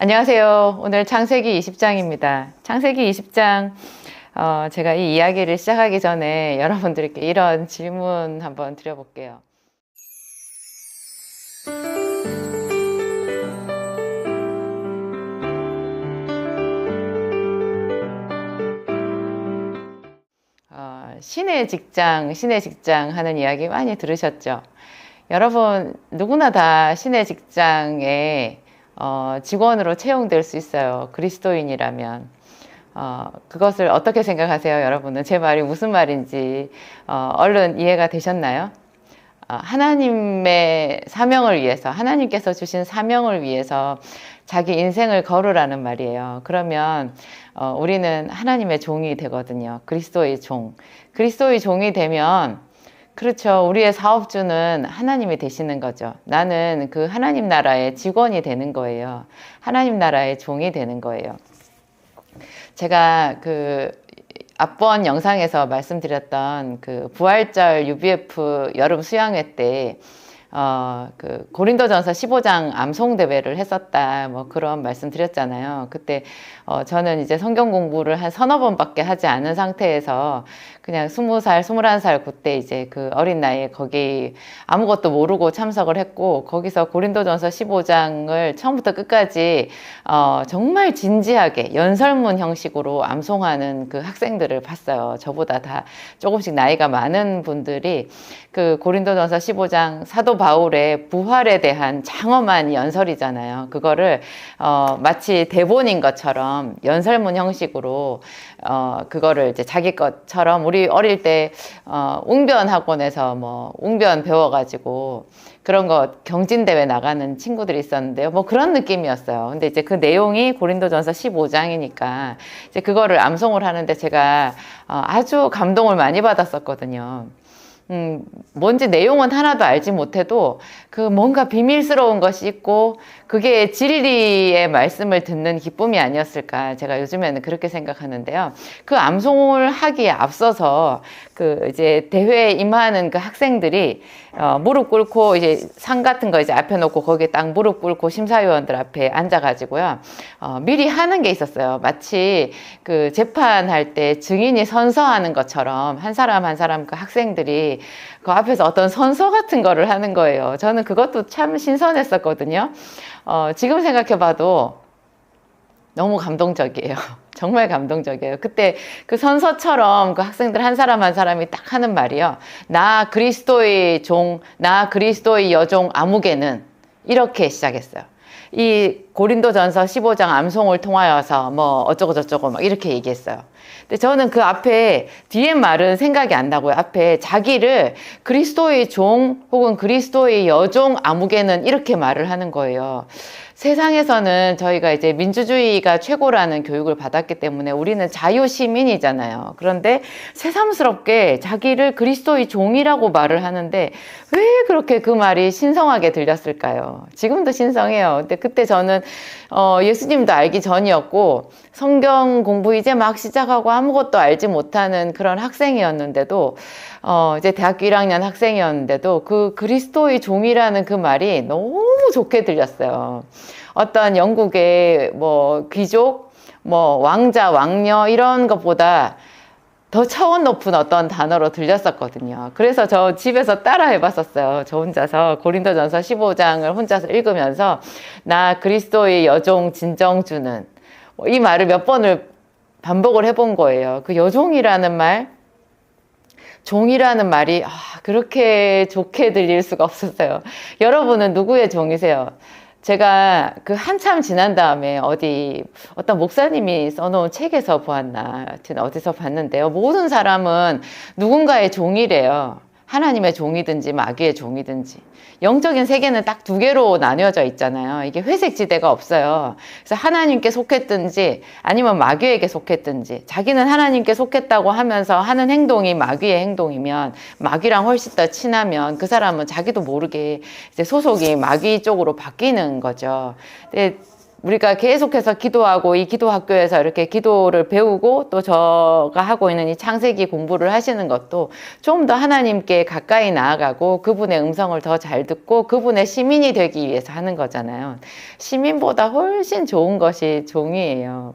안녕하세요. 오늘 창세기 20장입니다. 창세기 20장, 제가 이 이야기를 시작하기 전에 여러분들께 이런 질문 한번 드려볼게요. 신의 직장 하는 이야기 많이 들으셨죠? 여러분, 누구나 다 신의 직장에 직원으로 채용될 수 있어요. 그리스도인이라면. 그것을 어떻게 생각하세요, 여러분은? 제 말이 무슨 말인지, 얼른 이해가 되셨나요? 하나님의 사명을 위해서, 하나님께서 주신 사명을 위해서 자기 인생을 걸으라는 말이에요. 그러면, 우리는 하나님의 종이 되거든요. 그리스도의 종. 그리스도의 종이 되면, 그렇죠. 우리의 사업주는 하나님이 되시는 거죠. 나는 그 하나님 나라의 직원이 되는 거예요. 하나님 나라의 종이 되는 거예요. 제가 앞번 영상에서 말씀드렸던 부활절 UBF 여름 수양회 때 고린도전서 15장 암송 대회를 했었다, 뭐 그런 말씀 드렸잖아요. 그때 저는 이제 성경 공부를 한 서너 번밖에 하지 않은 상태에서 그냥 20살, 21살 그때 이제 그 어린 나이에 거기 아무것도 모르고 참석을 했고, 거기서 고린도전서 15장을 처음부터 끝까지 정말 진지하게 연설문 형식으로 암송하는 그 학생들을 봤어요. 저보다 다 조금씩 나이가 많은 분들이 그 고린도전서 15장 사도 바울의 부활에 대한 장엄한 연설이잖아요. 그거를 마치 대본인 것처럼 연설문 형식으로 그거를 이제 자기 것처럼, 우리 어릴 때 웅변 학원에서 뭐 웅변 배워가지고 그런 거 경진대회 나가는 친구들이 있었는데요. 뭐 그런 느낌이었어요. 근데 이제 그 내용이 고린도전서 15장이니까 이제 그거를 암송을 하는데 제가 아주 감동을 많이 받았었거든요. 뭔지 내용은 하나도 알지 못해도 그 뭔가 비밀스러운 것이 있고 그게 진리의 말씀을 듣는 기쁨이 아니었을까, 제가 요즘에는 그렇게 생각하는데요. 그 암송을 하기에 앞서서 이제 대회에 임하는 그 학생들이 무릎 꿇고 이제 상 같은 거 이제 앞에 놓고 거기에 딱 무릎 꿇고 심사위원들 앞에 앉아가지고요. 미리 하는 게 있었어요. 마치 그 재판할 때 증인이 선서하는 것처럼 한 사람 한 사람 그 학생들이 그 앞에서 어떤 선서 같은 거를 하는 거예요. 저는 그것도 참 신선했었거든요. 지금 생각해봐도 너무 감동적이에요. 정말 감동적이에요. 그때 그 선서처럼 그 학생들 한 사람 한 사람이 딱 하는 말이요. 나 그리스도의 종, 나 그리스도의 여종 아무개는, 이렇게 시작했어요. 이 고린도전서 15장 암송을 통하여서 뭐 어쩌고 저쩌고 막 이렇게 얘기했어요. 근데 저는 그 앞에 뒤에 말은 생각이 안 나고요. 앞에 자기를 그리스도의 종 혹은 그리스도의 여종 아무개는, 이렇게 말을 하는 거예요. 세상에서는 저희가 이제 민주주의가 최고라는 교육을 받았기 때문에 우리는 자유시민이잖아요. 그런데 새삼스럽게 자기를 그리스도의 종이라고 말을 하는데 왜 그렇게 그 말이 신성하게 들렸을까요? 지금도 신성해요. 근데 그때 저는 예수님도 알기 전이었고 성경 공부 이제 막 시작하고 아무것도 알지 못하는 그런 학생이었는데도 이제 대학교 1학년 학생이었는데도 그 그리스도의 종이라는 그 말이 너무 좋게 들렸어요. 어떤 영국의 뭐 귀족, 뭐 왕자, 왕녀 이런 것보다 더 차원 높은 어떤 단어로 들렸었거든요. 그래서 저 집에서 따라 해봤었어요. 저 혼자서 고린도전서 15장을 혼자서 읽으면서 나 그리스도의 여종 진정주는, 이 말을 몇 번을 반복을 해본 거예요. 그 여종이라는 말, 종이라는 말이 그렇게 좋게 들릴 수가 없었어요. 여러분은 누구의 종이세요? 제가 한참 지난 다음에 어떤 목사님이 써놓은 책에서 보았나, 하여튼 어디서 봤는데요. 모든 사람은 누군가의 종이래요. 하나님의 종이든지 마귀의 종이든지. 영적인 세계는 딱 두 개로 나뉘어져 있잖아요. 이게 회색 지대가 없어요. 그래서 하나님께 속했든지 아니면 마귀에게 속했든지, 자기는 하나님께 속했다고 하면서 하는 행동이 마귀의 행동이면, 마귀랑 훨씬 더 친하면 그 사람은 자기도 모르게 이제 소속이 마귀 쪽으로 바뀌는 거죠. 근데 우리가 계속해서 기도하고 이 기도 학교에서 이렇게 기도를 배우고 또 저가 하고 있는 이 창세기 공부를 하시는 것도 좀 더 하나님께 가까이 나아가고 그분의 음성을 더 잘 듣고 그분의 시민이 되기 위해서 하는 거잖아요. 시민보다 훨씬 좋은 것이 종이에요.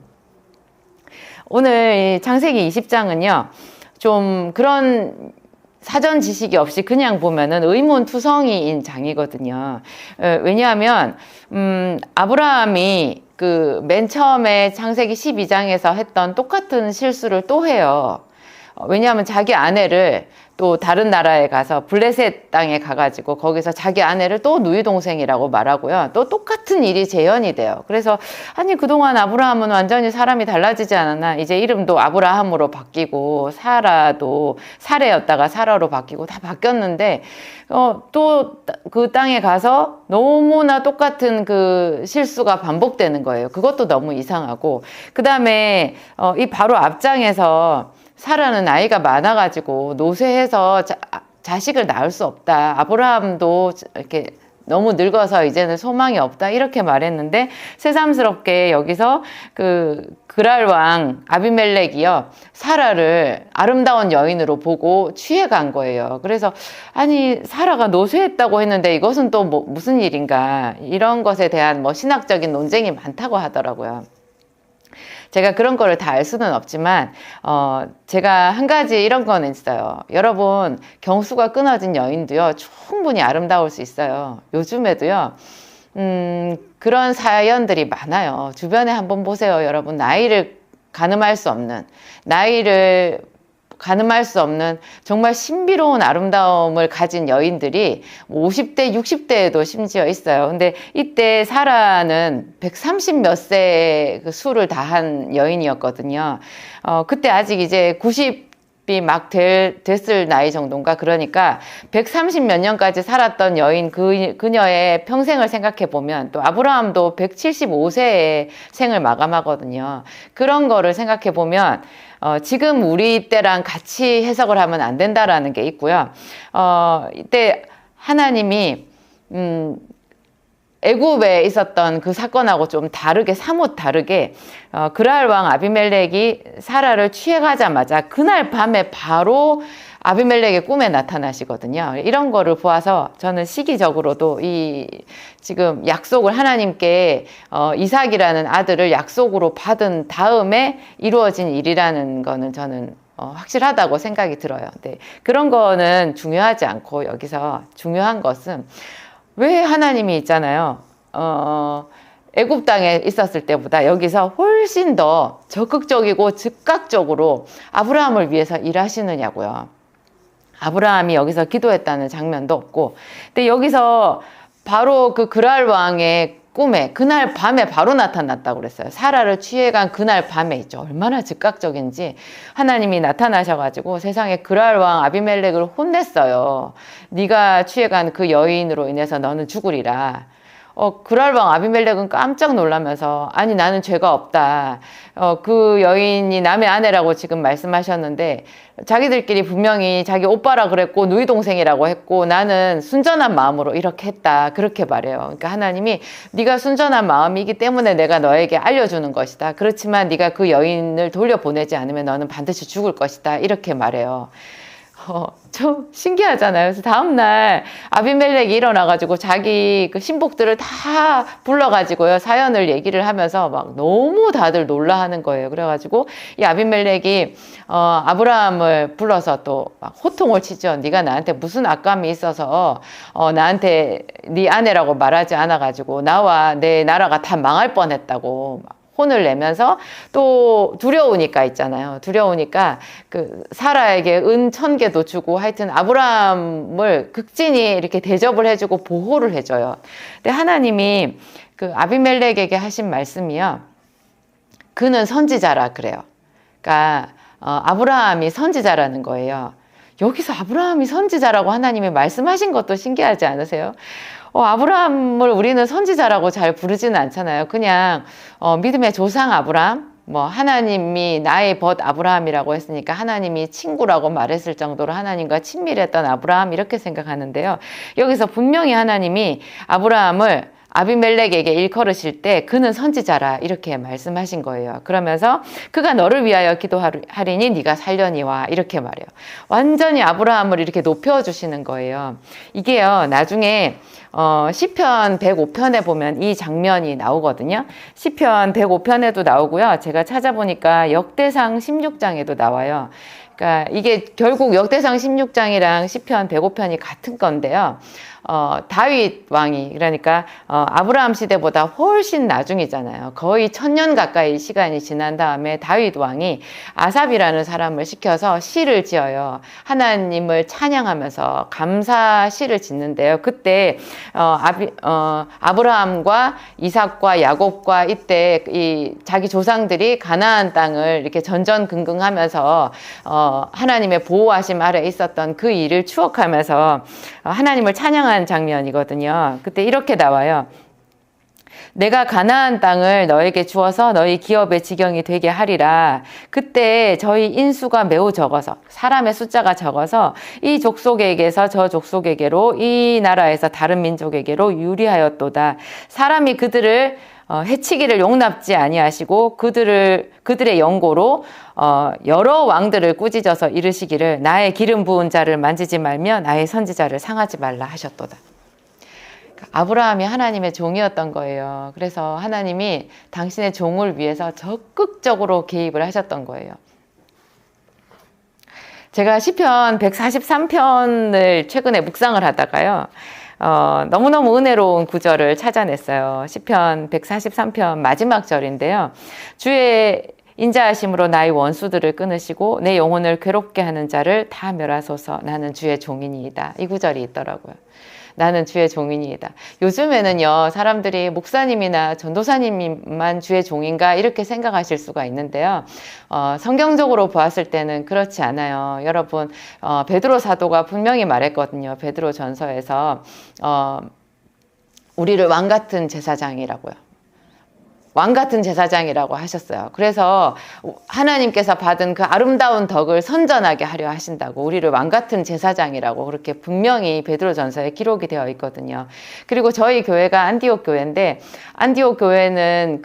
오늘 창세기 20장은요, 좀 그런 사전 지식이 없이 그냥 보면은 의문투성이인 장이거든요. 왜냐하면 아브라함이 그 맨 처음에 창세기 12장에서 했던 똑같은 실수를 또 해요. 왜냐하면 자기 아내를 또 다른 나라에 가서 블레셋 땅에 가가지고 거기서 자기 아내를 또 누이 동생이라고 말하고요. 또 똑같은 일이 재현이 돼요. 그래서 아니 그동안 아브라함은 완전히 사람이 달라지지 않았나? 이제 이름도 아브라함으로 바뀌고 사라도 사레였다가 사라로 바뀌고 다 바뀌었는데 또 그 땅에 가서 너무나 똑같은 그 실수가 반복되는 거예요. 그것도 너무 이상하고 그 다음에 이 바로 앞장에서 사라는 나이가 많아가지고 노쇠해서 자식을 낳을 수 없다. 아브라함도 이렇게 너무 늙어서 이제는 소망이 없다. 이렇게 말했는데 새삼스럽게 여기서 그 그랄 왕 아비멜렉이요. 사라를 아름다운 여인으로 보고 취해간 거예요. 그래서 아니 사라가 노쇠했다고 했는데 이것은 또 뭐 무슨 일인가. 이런 것에 대한 뭐 신학적인 논쟁이 많다고 하더라고요. 제가 그런 거를 다 알 수는 없지만 제가 한 가지 이런 거는 있어요. 여러분 경수가 끊어진 여인도요 충분히 아름다울 수 있어요. 요즘에도요 그런 사연들이 많아요. 주변에 한번 보세요. 여러분 나이를 가늠할 수 없는 정말 신비로운 아름다움을 가진 여인들이 50대, 60대에도 심지어 있어요. 근데 이때 사라는 130 몇 세 그 수를 다한 여인이었거든요. 그때 아직 이제 90이 막 됐을 나이 정도인가? 그러니까 130 몇 년까지 살았던 여인 그녀의 평생을 생각해 보면 또 아브라함도 175세에 생을 마감하거든요. 그런 거를 생각해 보면 지금 우리 때랑 같이 해석을 하면 안 된다라는 게 있고요. 이때 하나님이 애굽에 있었던 그 사건하고 좀 다르게 사뭇 다르게 그랄 왕 아비멜렉이 사라를 취해가자마자 그날 밤에 바로 아비멜렉의 꿈에 나타나시거든요. 이런 거를 보아서 저는 시기적으로도 이 지금 약속을 하나님께 이삭이라는 아들을 약속으로 받은 다음에 이루어진 일이라는 거는 저는 확실하다고 생각이 들어요. 네. 그런 거는 중요하지 않고 여기서 중요한 것은 왜 하나님이 있잖아요. 애굽 땅에 있었을 때보다 여기서 훨씬 더 적극적이고 즉각적으로 아브라함을 위해서 일하시느냐고요. 아브라함이 여기서 기도했다는 장면도 없고, 근데 여기서 바로 그 그랄 왕의 꿈에 그날 밤에 바로 나타났다고 그랬어요. 사라를 취해간 그날 밤에 있죠. 얼마나 즉각적인지 하나님이 나타나셔가지고 세상에 그랄 왕 아비멜렉을 혼냈어요. 네가 취해간 그 여인으로 인해서 너는 죽으리라. 그랄 왕 아비멜렉은 깜짝 놀라면서 아니 나는 죄가 없다. 그 여인이 남의 아내라고 지금 말씀하셨는데 자기들끼리 분명히 자기 오빠라 그랬고 누이 동생이라고 했고 나는 순전한 마음으로 이렇게 했다. 그렇게 말해요. 그러니까 하나님이 네가 순전한 마음이기 때문에 내가 너에게 알려주는 것이다. 그렇지만 네가 그 여인을 돌려보내지 않으면 너는 반드시 죽을 것이다. 이렇게 말해요. 좀 신기하잖아요. 그래서 다음날 아비멜렉이 일어나가지고 자기 그 신복들을 다 불러가지고요. 사연을 얘기를 하면서 막 너무 다들 놀라하는 거예요. 그래가지고 이 아비멜렉이 아브라함을 불러서 또 막 호통을 치죠. 네가 나한테 무슨 악감이 있어서 나한테 네 아내라고 말하지 않아가지고 나와 내 나라가 다 망할 뻔했다고 막 혼을 내면서 또 두려우니까 있잖아요. 두려우니까 그 사라에게 은 1000개도 주고 하여튼 아브라함을 극진히 이렇게 대접을 해주고 보호를 해줘요. 근데 하나님이 그 아비멜렉에게 하신 말씀이요. 그는 선지자라 그래요. 그러니까 아브라함이 선지자라는 거예요. 여기서 아브라함이 선지자라고 하나님이 말씀하신 것도 신기하지 않으세요? 아브라함을 우리는 선지자라고 잘 부르지는 않잖아요. 그냥 믿음의 조상 아브라함, 뭐 하나님이 나의 벗 아브라함이라고 했으니까 하나님이 친구라고 말했을 정도로 하나님과 친밀했던 아브라함 이렇게 생각하는데요. 여기서 분명히 하나님이 아브라함을 아비멜렉에게 일컬으실 때 그는 선지자라 이렇게 말씀하신 거예요. 그러면서 그가 너를 위하여 기도하리니 네가 살려니와 이렇게 말해요. 완전히 아브라함을 이렇게 높여주시는 거예요. 이게요, 나중에 시편 105편에 보면 이 장면이 나오거든요. 시편 105편에도 나오고요. 제가 찾아보니까 역대상 16장에도 나와요. 그러니까 이게 결국 역대상 16장이랑 시편 105편이 같은 건데요. 다윗 왕이, 그러니까 아브라함 시대보다 훨씬 나중이잖아요. 거의 1000년 가까이 시간이 지난 다음에 다윗 왕이 아삽이라는 사람을 시켜서 시를 지어요. 하나님을 찬양하면서 감사 시를 짓는데요. 그때 아브라함과 이삭과 야곱과 이때 이 자기 조상들이 가나안 땅을 이렇게 전전긍긍하면서 하나님의 보호하심 아래 있었던 그 일을 추억하면서 하나님을 찬양한 장면이거든요. 그때 이렇게 나와요. 내가 가나안 땅을 너에게 주어서 너희 기업의 지경이 되게 하리라. 그때 저희 인수가 매우 적어서, 사람의 숫자가 적어서 이 족속에게서 저 족속에게로, 이 나라에서 다른 민족에게로 유리하였도다. 사람이 그들을 해치기를 용납지 아니하시고 그들의 연고로 여러 왕들을 꾸짖어서 이르시기를 나의 기름 부은 자를 만지지 말며 나의 선지자를 상하지 말라 하셨도다. 아브라함이 하나님의 종이었던 거예요. 그래서 하나님이 당신의 종을 위해서 적극적으로 개입을 하셨던 거예요. 제가 시편 143편을 최근에 묵상을 하다가요. 너무너무 은혜로운 구절을 찾아냈어요. 시편 143편 마지막 절인데요. 주의 인자하심으로 나의 원수들을 끊으시고 내 영혼을 괴롭게 하는 자를 다 멸하소서. 나는 주의 종이니이다. 이 구절이 있더라고요. 나는 주의 종이니이다. 요즘에는요, 사람들이 목사님이나 전도사님만 주의 종인가 이렇게 생각하실 수가 있는데요. 성경적으로 보았을 때는 그렇지 않아요. 여러분, 베드로 사도가 분명히 말했거든요. 베드로 전서에서 우리를 왕 같은 제사장이라고요. 왕 같은 제사장이라고 하셨어요. 그래서 하나님께서 받은 그 아름다운 덕을 선전하게 하려 하신다고, 우리를 왕 같은 제사장이라고 그렇게 분명히 베드로전서에 기록이 되어 있거든요. 그리고 저희 교회가 안디옥 교회인데, 안디옥 교회는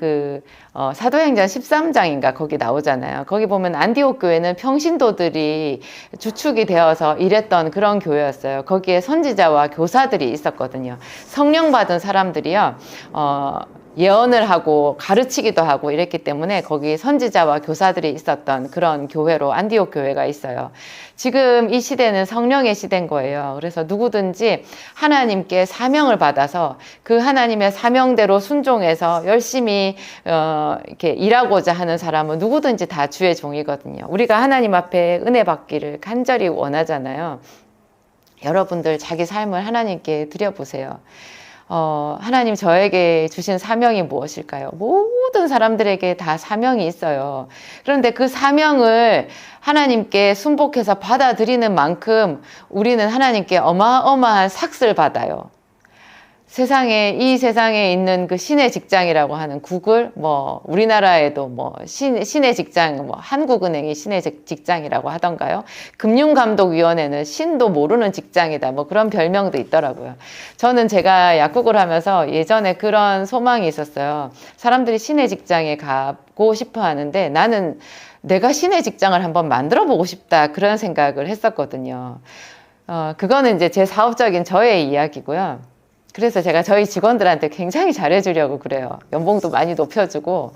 사도행전 13장인가 거기 나오잖아요. 거기 보면 안디옥 교회는 평신도들이 주축이 되어서 일했던 그런 교회였어요. 거기에 선지자와 교사들이 있었거든요. 성령 받은 사람들이요. 예언을 하고 가르치기도 하고 이랬기 때문에 거기 선지자와 교사들이 있었던 그런 교회로 안디옥 교회가 있어요. 지금 이 시대는 성령의 시대인 거예요. 그래서 누구든지 하나님께 사명을 받아서 그 하나님의 사명대로 순종해서 열심히 이렇게 일하고자 하는 사람은 누구든지 다 주의 종이거든요. 우리가 하나님 앞에 은혜 받기를 간절히 원하잖아요. 여러분들 자기 삶을 하나님께 드려보세요. 하나님 저에게 주신 사명이 무엇일까요? 모든 사람들에게 다 사명이 있어요. 그런데 그 사명을 하나님께 순복해서 받아들이는 만큼 우리는 하나님께 어마어마한 삭스를 받아요. 이 세상에 있는 그 신의 직장이라고 하는 구글, 우리나라에도 신의 직장, 한국은행이 신의 직장이라고 하던가요? 금융감독위원회는 신도 모르는 직장이다. 그런 별명도 있더라고요. 저는 제가 약국을 하면서 예전에 그런 소망이 있었어요. 사람들이 신의 직장에 가고 싶어 하는데 나는 내가 신의 직장을 한번 만들어 보고 싶다. 그런 생각을 했었거든요. 그거는 이제 제 사업적인 저의 이야기고요. 그래서 제가 저희 직원들한테 굉장히 잘해주려고 그래요. 연봉도 많이 높여주고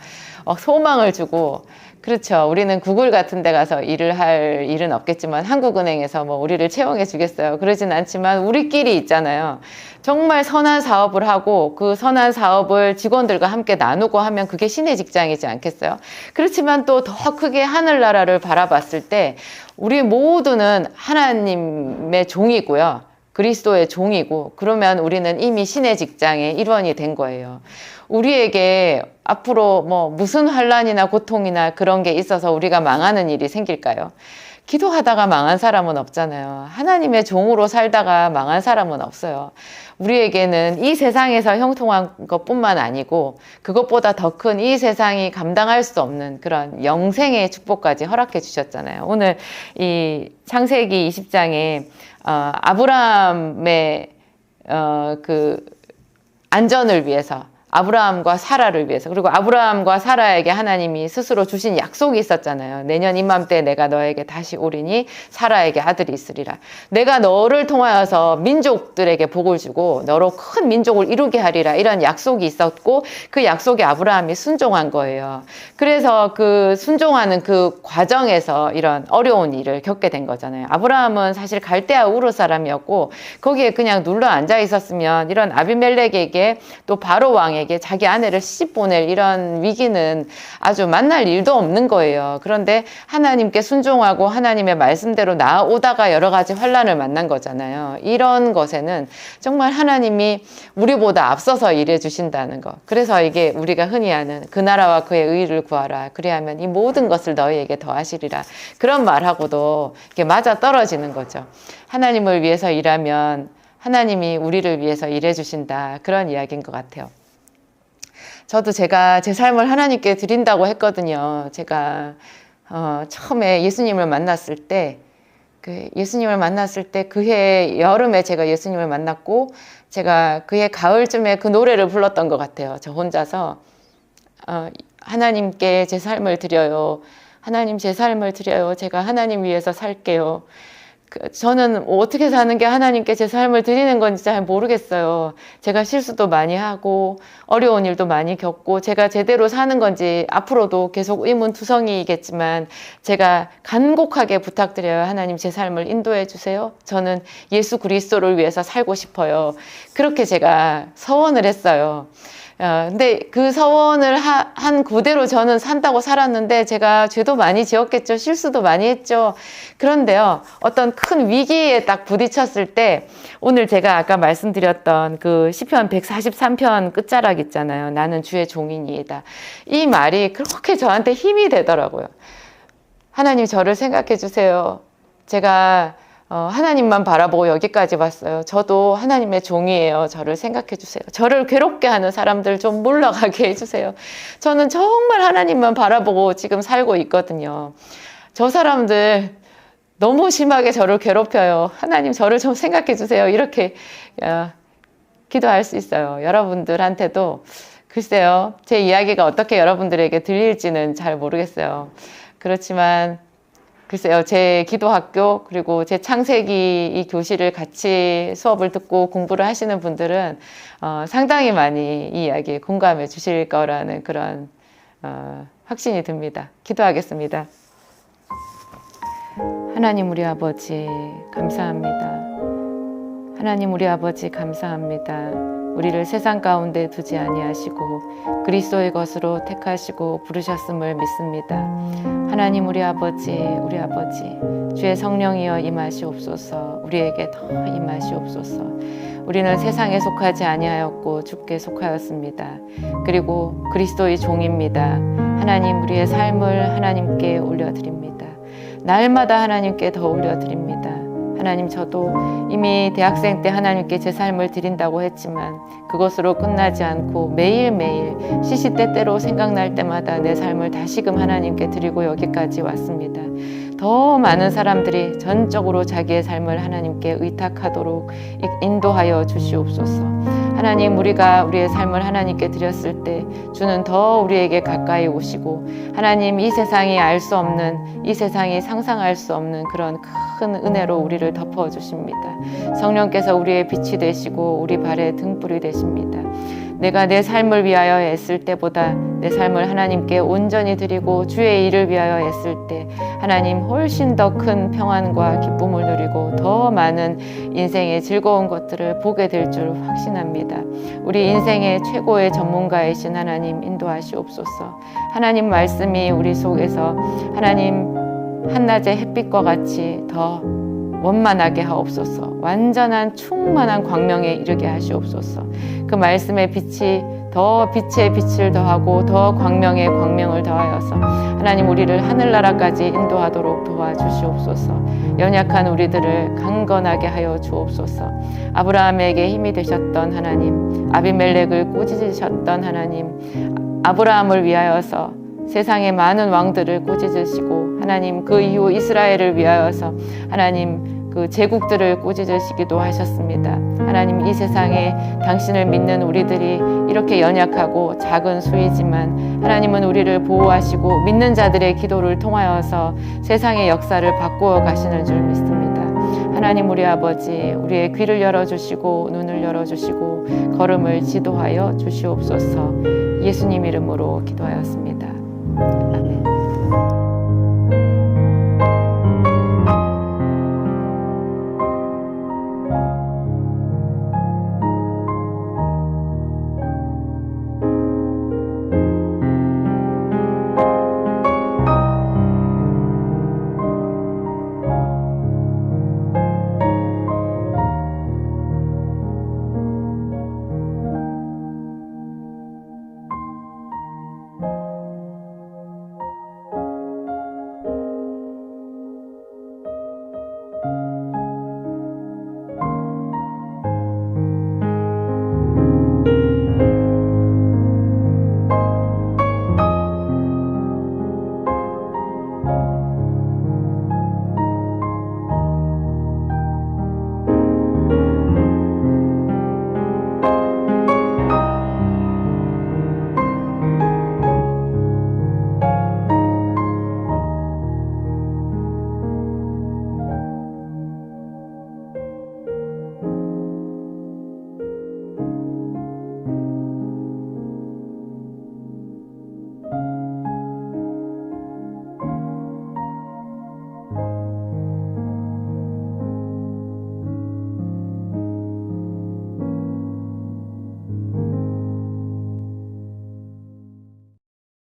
소망을 주고. 그렇죠. 우리는 구글 같은 데 가서 일을 할 일은 없겠지만 한국은행에서 우리를 채용해 주겠어요. 그러진 않지만 우리끼리 있잖아요. 정말 선한 사업을 하고 그 선한 사업을 직원들과 함께 나누고 하면 그게 신의 직장이지 않겠어요? 그렇지만 또 더 크게 하늘나라를 바라봤을 때 우리 모두는 하나님의 종이고요. 그리스도의 종이고, 그러면 우리는 이미 신의 직장의 일원이 된 거예요. 우리에게 앞으로 무슨 환난이나 고통이나 그런 게 있어서 우리가 망하는 일이 생길까요? 기도하다가 망한 사람은 없잖아요. 하나님의 종으로 살다가 망한 사람은 없어요. 우리에게는 이 세상에서 형통한 것뿐만 아니고 그것보다 더 큰 이 세상이 감당할 수 없는 그런 영생의 축복까지 허락해 주셨잖아요. 오늘 이 창세기 20장에 아브라함의 안전을 위해서, 아브라함과 사라를 위해서, 그리고 아브라함과 사라에게 하나님이 스스로 주신 약속이 있었잖아요. 내년 이맘때 내가 너에게 다시 오리니 사라에게 아들이 있으리라. 내가 너를 통하여서 민족들에게 복을 주고 너로 큰 민족을 이루게 하리라. 이런 약속이 있었고 그 약속에 아브라함이 순종한 거예요. 그래서 그 순종하는 그 과정에서 이런 어려운 일을 겪게 된 거잖아요. 아브라함은 사실 갈대아 우르 사람이었고 거기에 그냥 눌러 앉아 있었으면 이런 아비멜렉에게 또 바로 왕에게 자기 아내를 시집 보낼 이런 위기는 아주 만날 일도 없는 거예요. 그런데 하나님께 순종하고 하나님의 말씀대로 나아오다가 여러 가지 환란을 만난 거잖아요. 이런 것에는 정말 하나님이 우리보다 앞서서 일해 주신다는 것. 그래서 이게 우리가 흔히 하는 그 나라와 그의 의를 구하라. 그리하면 이 모든 것을 너희에게 더하시리라. 그런 말하고도 이게 맞아 떨어지는 거죠. 하나님을 위해서 일하면 하나님이 우리를 위해서 일해 주신다. 그런 이야기인 것 같아요. 저도 제가 제 삶을 하나님께 드린다고 했거든요. 제가 처음에 예수님을 만났을 때 그해 여름에 제가 예수님을 만났고 제가 그해 가을쯤에 그 노래를 불렀던 것 같아요. 저 혼자서 하나님께 제 삶을 드려요. 하나님 제 삶을 드려요. 제가 하나님 위해서 살게요. 저는 어떻게 사는 게 하나님께 제 삶을 드리는 건지 잘 모르겠어요. 제가 실수도 많이 하고 어려운 일도 많이 겪고 제가 제대로 사는 건지 앞으로도 계속 의문투성이겠지만 제가 간곡하게 부탁드려요. 하나님 제 삶을 인도해 주세요. 저는 예수 그리스도를 위해서 살고 싶어요. 그렇게 제가 서원을 했어요. 근데 그 서원을 한 그대로 저는 산다고 살았는데 제가 죄도 많이 지었겠죠. 실수도 많이 했죠. 그런데요, 어떤 큰 위기에 딱 부딪혔을 때 오늘 제가 아까 말씀드렸던 그 시편 143편 끝자락 있잖아요. 나는 주의 종이니이다. 이 말이 그렇게 저한테 힘이 되더라고요. 하나님 저를 생각해 주세요. 제가 하나님만 바라보고 여기까지 왔어요. 저도 하나님의 종이에요. 저를 생각해 주세요. 저를 괴롭게 하는 사람들 좀 물러가게 해주세요. 저는 정말 하나님만 바라보고 지금 살고 있거든요. 저 사람들 너무 심하게 저를 괴롭혀요. 하나님 저를 좀 생각해 주세요. 이렇게 기도할 수 있어요. 여러분들한테도 글쎄요. 제 이야기가 어떻게 여러분들에게 들릴지는 잘 모르겠어요. 그렇지만 글쎄요, 제 기도학교 그리고 제 창세기 이 교실을 같이 수업을 듣고 공부를 하시는 분들은 상당히 많이 이 이야기에 공감해 주실 거라는 그런 확신이 듭니다. 기도하겠습니다. 하나님 우리 아버지 감사합니다. 하나님 우리 아버지 감사합니다. 우리를 세상 가운데 두지 아니하시고 그리스도의 것으로 택하시고 부르셨음을 믿습니다. 하나님 우리 아버지 주의 성령이여 임하시옵소서. 우리에게 더 임하시옵소서. 우리는 세상에 속하지 아니하였고 주께 속하였습니다. 그리고 그리스도의 종입니다. 하나님 우리의 삶을 하나님께 올려드립니다. 날마다 하나님께 더 올려드립니다. 하나님 저도 이미 대학생 때 하나님께 제 삶을 드린다고 했지만 그것으로 끝나지 않고 매일매일 시시때때로 생각날 때마다 내 삶을 다시금 하나님께 드리고 여기까지 왔습니다. 더 많은 사람들이 전적으로 자기의 삶을 하나님께 의탁하도록 인도하여 주시옵소서. 하나님 우리가 우리의 삶을 하나님께 드렸을 때 주는 더 우리에게 가까이 오시고 하나님 이 세상이 알 수 없는 이 세상이 상상할 수 없는 그런 큰 은혜로 우리를 덮어주십니다. 성령께서 우리의 빛이 되시고 우리 발의 등불이 되십니다. 내가 내 삶을 위하여 애쓸 때보다 내 삶을 하나님께 온전히 드리고 주의 일을 위하여 애쓸 때 하나님 훨씬 더 큰 평안과 기쁨을 누리고 더 많은 인생의 즐거운 것들을 보게 될 줄 확신합니다. 우리 인생의 최고의 전문가이신 하나님 인도하시옵소서. 하나님 말씀이 우리 속에서 하나님 한낮의 햇빛과 같이 더 원만하게 하옵소서. 완전한 충만한 광명에 이르게 하시옵소서. 그 말씀의 빛이 더 빛에 빛을 더하고 더 광명에 광명을 더하여서 하나님 우리를 하늘나라까지 인도하도록 도와주시옵소서. 연약한 우리들을 강건하게 하여 주옵소서. 아브라함에게 힘이 되셨던 하나님, 아비멜렉을 꾸짖으셨던 하나님, 아브라함을 위하여서 세상의 많은 왕들을 꾸짖으시고 하나님 그 이후 이스라엘을 위하여서 하나님 그 제국들을 꾸짖으시기도 하셨습니다. 하나님, 이 세상에 당신을 믿는 우리들이 이렇게 연약하고 작은 수이지만 하나님은 우리를 보호하시고 믿는 자들의 기도를 통하여서 세상의 역사를 바꾸어 가시는 줄 믿습니다. 하나님, 우리 아버지, 우리의 귀를 열어주시고 눈을 열어주시고 걸음을 지도하여 주시옵소서. 예수님 이름으로 기도하였습니다. 아멘.